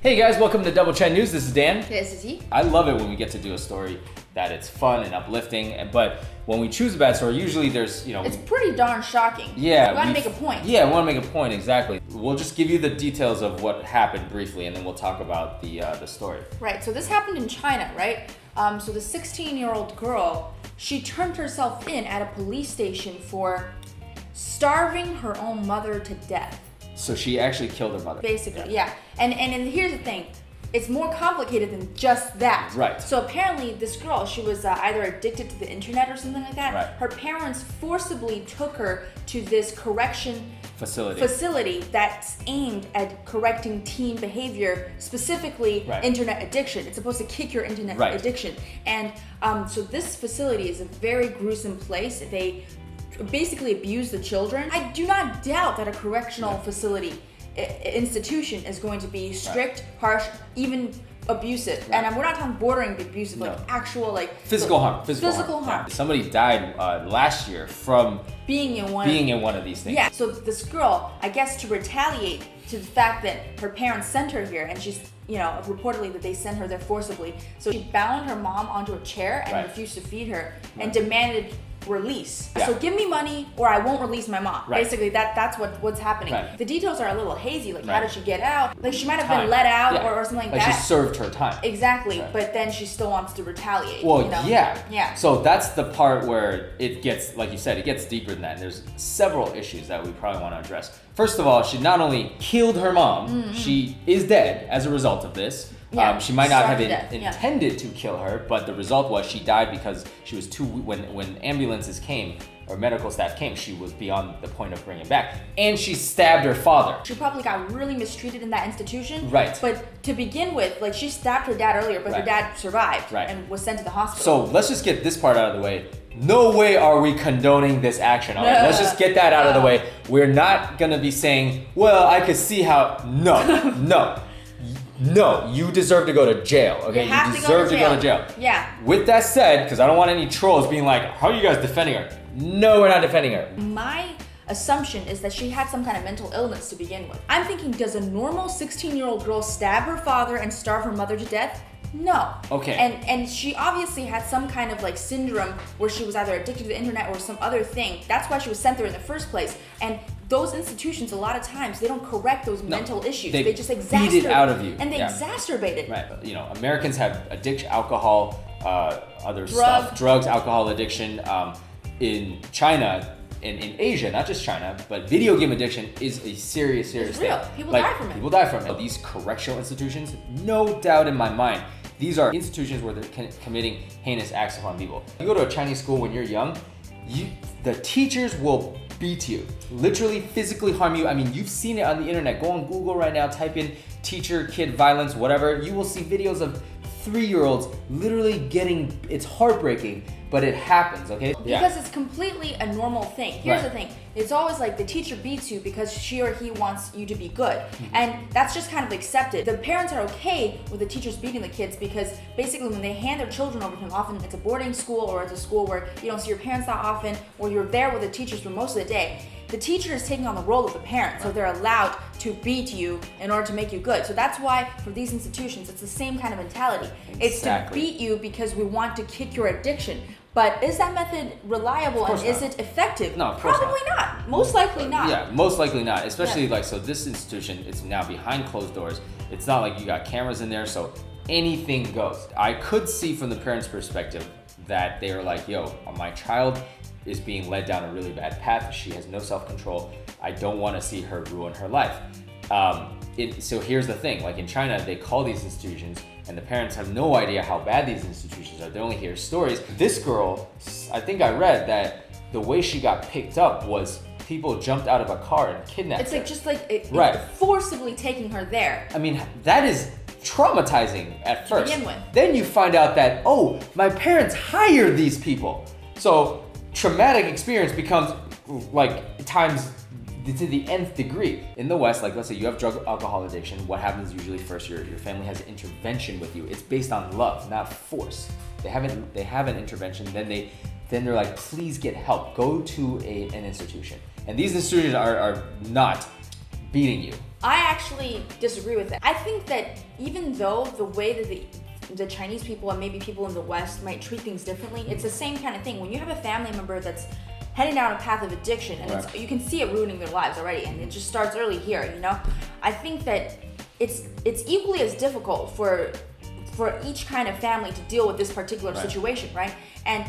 Hey guys, welcome to Double Check News. This is Dan. This is Yi. I love it when we get to do a story that it's fun and uplifting, but when we choose a bad story, usually there's, It's pretty darn shocking. Yeah. We want to make a point. Yeah, we want to make a point, exactly. We'll just give you the details of what happened briefly, and then we'll talk about the story. Right, so this happened in China, right? So the 16-year-old girl, she turned herself in at a police station for starving her own mother to death. So she actually killed her mother. Basically, yeah. And here's the thing. It's more complicated than just that. Right. So apparently this girl, she was either addicted to the internet or something like that. Right. Her parents forcibly took her to this correction facility that's aimed at correcting teen behavior, specifically internet addiction. It's supposed to kick your internet addiction. And so this facility is a very gruesome place. They basically abuse the children. I do not doubt that a correctional facility institution is going to be strict, harsh, even abusive. And we're not talking bordering abusive, like actual physical harm. Physical harm. Yeah. Somebody died last year from being in one of these things. Yeah. So this girl, I guess, to retaliate to the fact that her parents sent her here, and she's reportedly that they sent her there forcibly. So she bound her mom onto a chair and refused to feed her and demanded release. So give me money or I won't release my mom. Basically that's what's happening. The details are a little hazy, like how did she get out? Like she might have been let out or something like that. She served her time. Exactly. But then she still wants to retaliate. Well, yeah. So that's the part where it gets, like you said, it gets deeper than that. And there's several issues that we probably want to address. First of all, she not only killed her mom, she is dead as a result of this. She might not have intended to kill her, but the result was she died because she was when ambulances came or medical staff came, she was beyond the point of bringing back. And she stabbed her father. She probably got really mistreated in that institution. Right. But to begin with, she stabbed her dad earlier, but her dad survived and was sent to the hospital. So let's just get this part out of the way. No way are we condoning this action. All right, let's just get that out of the way. We're not gonna be saying, well, I could see how, No, you deserve to go to jail, okay? You deserve to go to jail. Yeah. With that said, because I don't want any trolls being like, how are you guys defending her? No, we're not defending her. My assumption is that she had some kind of mental illness to begin with. I'm thinking, does a normal 16-year-old girl stab her father and starve her mother to death? No. Okay. And she obviously had some kind of syndrome where she was either addicted to the internet or some other thing. That's why she was sent there in the first place. And those institutions, a lot of times, they don't correct those mental issues. They just exacerbate it out of you. And they exacerbate it. Right. Americans have addiction, alcohol, other stuff, drugs, alcohol addiction. In China, in Asia, not just China, but video game addiction is a serious thing. People die from it. People die from it. These correctional institutions, no doubt in my mind, these are institutions where they're committing heinous acts upon people. You go to a Chinese school when you're young, the teachers will beat you, literally physically harm you. I mean, you've seen it on the internet. Go on Google right now, type in teacher-kid violence, whatever. You will see videos of 3-year-olds literally it's heartbreaking, but it happens, okay? Because it's completely a normal thing. Here's the thing. It's always like the teacher beats you because she or he wants you to be good. And that's just kind of accepted. The parents are okay with the teachers beating the kids because basically when they hand their children over to them, often it's a boarding school or it's a school where you don't see your parents that often, or you're there with the teachers for most of the day. The teacher is taking on the role of the parent, so they're allowed to beat you in order to make you good. So that's why for these institutions, it's the same kind of mentality. Exactly. It's to beat you because we want to kick your addiction. But is that method reliable and is it effective? No, of course Probably not. Most likely not. Yeah, most likely not. Especially so this institution, it's now behind closed doors. It's not like you got cameras in there, so anything goes. I could see from the parents' perspective that they are like, yo, my child is being led down a really bad path. She has no self-control. I don't want to see her ruin her life. So here's the thing, in China, they call these institutions, and the parents have no idea how bad these institutions are. They only hear stories. This girl, I think I read that the way she got picked up was people jumped out of a car and kidnapped her. It's forcibly taking her there. I mean, that is traumatizing at first. To begin with. Then you find out that, my parents hired these people. So traumatic experience becomes times to the nth degree. In the West, let's say you have drug alcohol addiction, what happens usually first, your family has an intervention with you. It's based on love, not force. They have an intervention, then they're like, please get help, go to an institution. And these institutions are not beating you. I actually disagree with that. I think that even though the way that the Chinese people and maybe people in the West might treat things differently, it's the same kind of thing. When you have a family member that's heading down a path of addiction, and you can see it ruining their lives already, and it just starts early here, you know? I think that it's equally as difficult for each kind of family to deal with this particular situation, right? And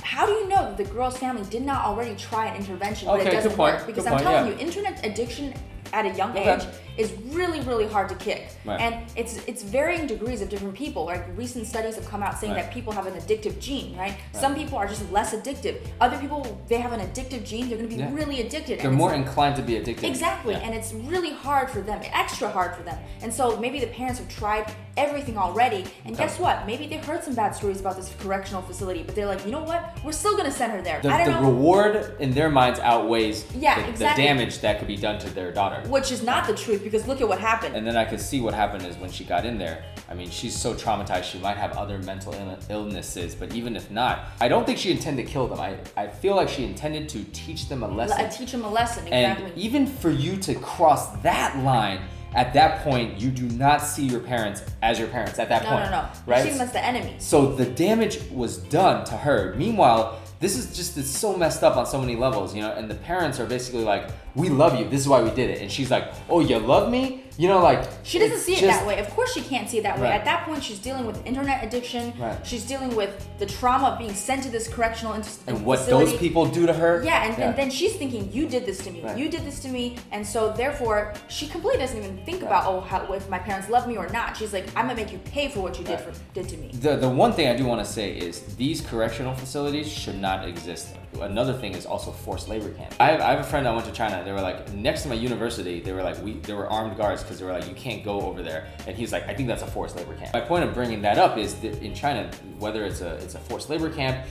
how do you know that the girl's family did not already try an intervention, but it doesn't work? Because I'm telling you, internet addiction at a young age is really, really hard to kick. And it's varying degrees of different people. Like recent studies have come out saying that people have an addictive gene, right? Some people are just less addictive. Other people, they have an addictive gene, they're gonna be really addicted. They're more inclined to be addicted. Exactly, and it's really hard for them, extra hard for them. And so maybe the parents have tried everything already, and guess what? Maybe they heard some bad stories about this correctional facility, but they're like, you know what? We're still gonna send her there. The reward in their minds outweighs the damage that could be done to their daughter. Which is not the truth, because look at what happened. And then I could see what happened is when she got in there, I mean, she's so traumatized, she might have other mental illnesses, but even if not, I don't think she intended to kill them. I feel like she intended to teach them a lesson. Teach them a lesson, exactly. And even for you to cross that line, at that point, you do not see your parents as your parents at that point. No. Right? You see them as the enemy. So the damage was done to her. Meanwhile, this is just, it's so messed up on so many levels, you know, and the parents are basically like, we love you, this is why we did it. And she's like, oh, you love me? You know, like, she doesn't see it that way. Of course she can't see it that way. At that point, she's dealing with internet addiction. She's dealing with the trauma of being sent to this correctional facility. And what those people do to her. And then she's thinking, you did this to me. You did this to me. And so therefore, she completely doesn't even think about, how if my parents love me or not. She's like, I'm gonna make you pay for what you did to me. The one thing I do want to say is these correctional facilities should not exist. Another thing is also forced labor camp. I have a friend that went to China. They were like, next to my university, they were like, there were armed guards because they were like, you can't go over there. And he's like, I think that's a forced labor camp. My point of bringing that up is that in China, whether it's a forced labor camp,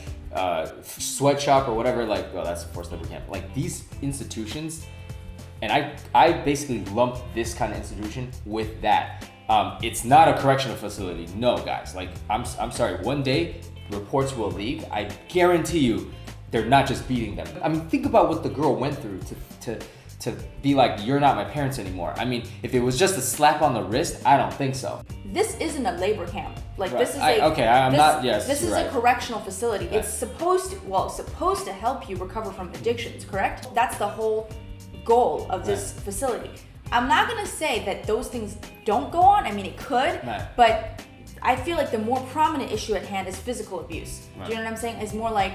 sweatshop or whatever, like, oh, that's a forced labor camp. Like these institutions, and I basically lump this kind of institution with that. It's not a correctional facility. No, guys, like I'm sorry. One day reports will leak. I guarantee you, they're not just beating them. I mean, think about what the girl went through to be like, you're not my parents anymore. I mean, if it was just a slap on the wrist, I don't think so. This isn't a labor camp. Like this is this is a correctional facility. It's supposed to help you recover from addictions, correct? That's the whole goal of this facility. I'm not gonna say that those things don't go on. I mean, it could, but I feel like the more prominent issue at hand is physical abuse. Do you know what I'm saying? It's more like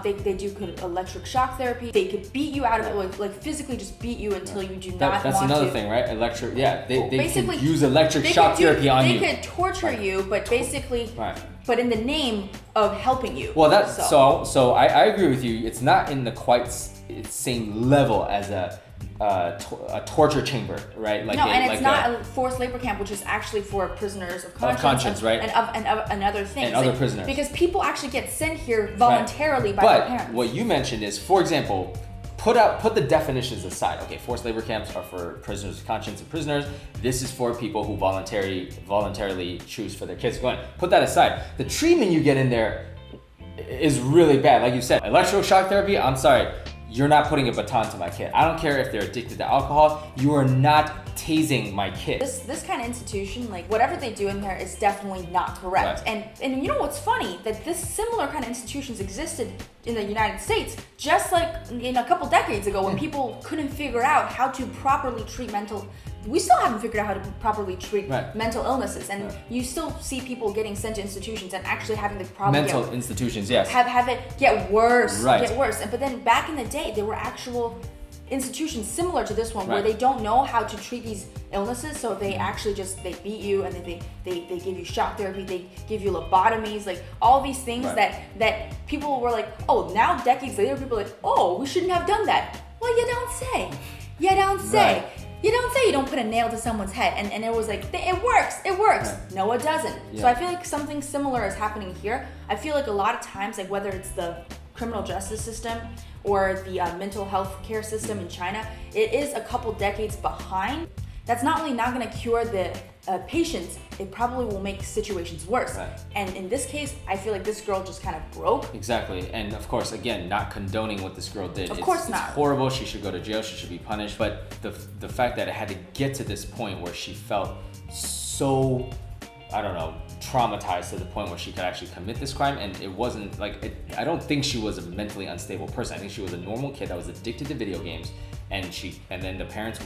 they do electric shock therapy. They could beat you out of it, like physically just beat you until you do not want to. That's another thing, right? Electric, they can use electric shock therapy on you. They could torture you, but basically, but in the name of helping you. Well, that's so I agree with you. It's not in the quite same level as a torture chamber, right? Like it's not a forced labor camp, which is actually for prisoners of conscience, right? And other things. And other prisoners. Because people actually get sent here voluntarily by their parents. But what you mentioned is, for example, put the definitions aside. Okay, forced labor camps are for prisoners of conscience and prisoners. This is for people who voluntarily choose for their kids to go in. Put that aside. The treatment you get in there is really bad. Like you said, electroshock therapy, I'm sorry. You're not putting a baton to my kid. I don't care if they're addicted to alcohol. You are not tasing my kid. This kind of institution, like whatever they do in there is definitely not correct. And you know what's funny? That this similar kind of institutions existed in the United States just like in a couple decades ago when people couldn't figure out how to properly treat we still haven't figured out how to properly treat mental illnesses, and you still see people getting sent to institutions and actually having the problem institutions, yes, have it get worse, But then back in the day, there were actual institutions similar to this one where they don't know how to treat these illnesses, so they actually they beat you, and then they give you shock therapy, they give you lobotomies, like all these things that people were like, oh, now decades later, people are like, oh, we shouldn't have done that. Well, you don't say. You don't say. You don't say you don't put a nail to someone's head, and it was like, it works. No, it doesn't. So I feel like something similar is happening here. I feel like a lot of times, like whether it's the criminal justice system or the mental health care system in China, it is a couple decades behind. that's not only not going to cure the patients, it probably will make situations worse. Right. And in this case, I feel like this girl just kind of broke. Exactly. And of course, again, not condoning what this girl did. Of course not. It's horrible. She should go to jail. She should be punished. But the fact that it had to get to this point where she felt so, I don't know, traumatized to the point where she could actually commit this crime, and it wasn't like, I don't think she was a mentally unstable person. I think she was a normal kid that was addicted to video games, and then the parents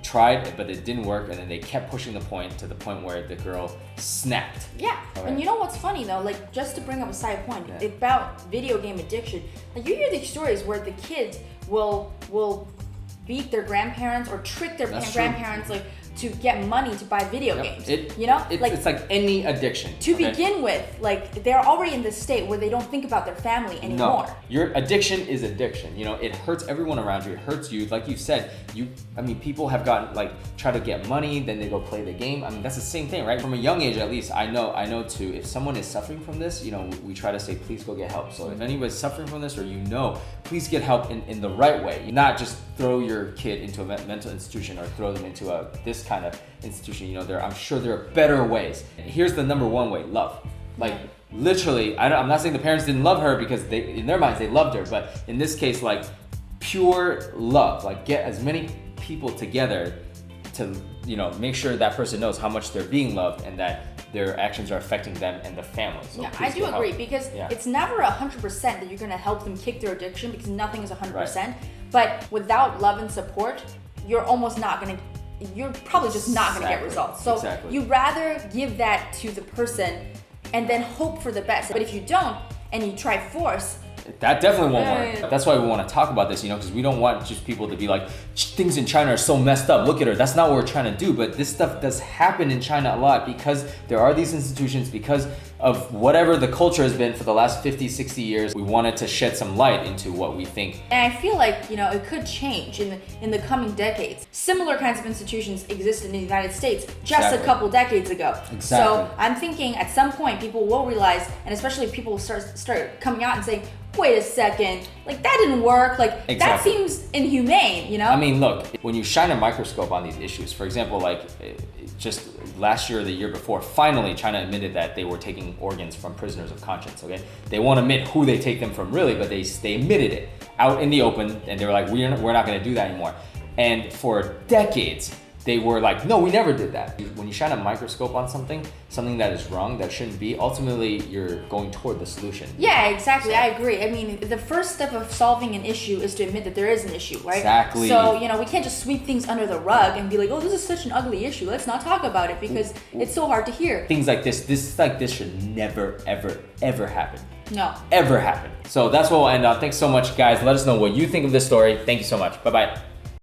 tried, but it didn't work, and then they kept pushing the point to the point where the girl snapped. Yeah, okay. And you know what's funny though, like just to bring up a side point about video game addiction, like you hear these stories where the kids will beat their grandparents or trick their grandparents like to get money to buy video games. It's like any addiction. To begin with, like they're already in this state where they don't think about their family anymore. No, your addiction is addiction. It hurts everyone around you. It hurts you. Like you said, people have gotten try to get money, then they go play the game. That's the same thing, right? From a young age, at least, I know too. If someone is suffering from this, we try to say, please go get help. So if anybody's suffering from this, or please get help in the right way. Not just throw your kid into a mental institution or throw them into this kind of institution. I'm sure there are better ways. Here's the number one way: love. Literally, I'm not saying the parents didn't love her, because in their minds they loved her, but in this case, pure love. Get as many people together to make sure that person knows how much they're being loved and that their actions are affecting them and the family. So yeah, I do agree, because it's never 100% that you're going to help them kick their addiction, because nothing is 100%. Right. But without love and support, you're probably just not going to get results. So you rather give that to the person and then hope for the best. But if you don't and you try force, that definitely won't work. That's why we want to talk about this, because we don't want just people to be like, things in China are so messed up, look at her. That's not what we're trying to do. But this stuff does happen in China a lot, because there are these institutions, because of whatever the culture has been for the last 50, 60 years. We wanted to shed some light into what we think. And I feel like, it could change in the coming decades. Similar kinds of institutions exist in the United States just a couple decades ago. Exactly. So I'm thinking at some point people will realize, and especially people will start coming out and saying, wait a second, that didn't work, that seems inhumane, Look, when you shine a microscope on these issues, for example, just last year or the year before, finally China admitted that they were taking organs from prisoners of conscience, okay? They won't admit who they take them from really, but they admitted it out in the open, and they were like, we're not gonna do that anymore. And for decades, they were like, no, we never did that. When you shine a microscope on something that is wrong, that shouldn't be, ultimately you're going toward the solution. Yeah, exactly. I agree. The first step of solving an issue is to admit that there is an issue, right? Exactly. So, we can't just sweep things under the rug and be like, oh, this is such an ugly issue, let's not talk about it, because it's so hard to hear. Things like this should never, ever, ever happen. No. Ever happen. So that's what we'll end on. Thanks so much, guys. Let us know what you think of this story. Thank you so much. Bye-bye.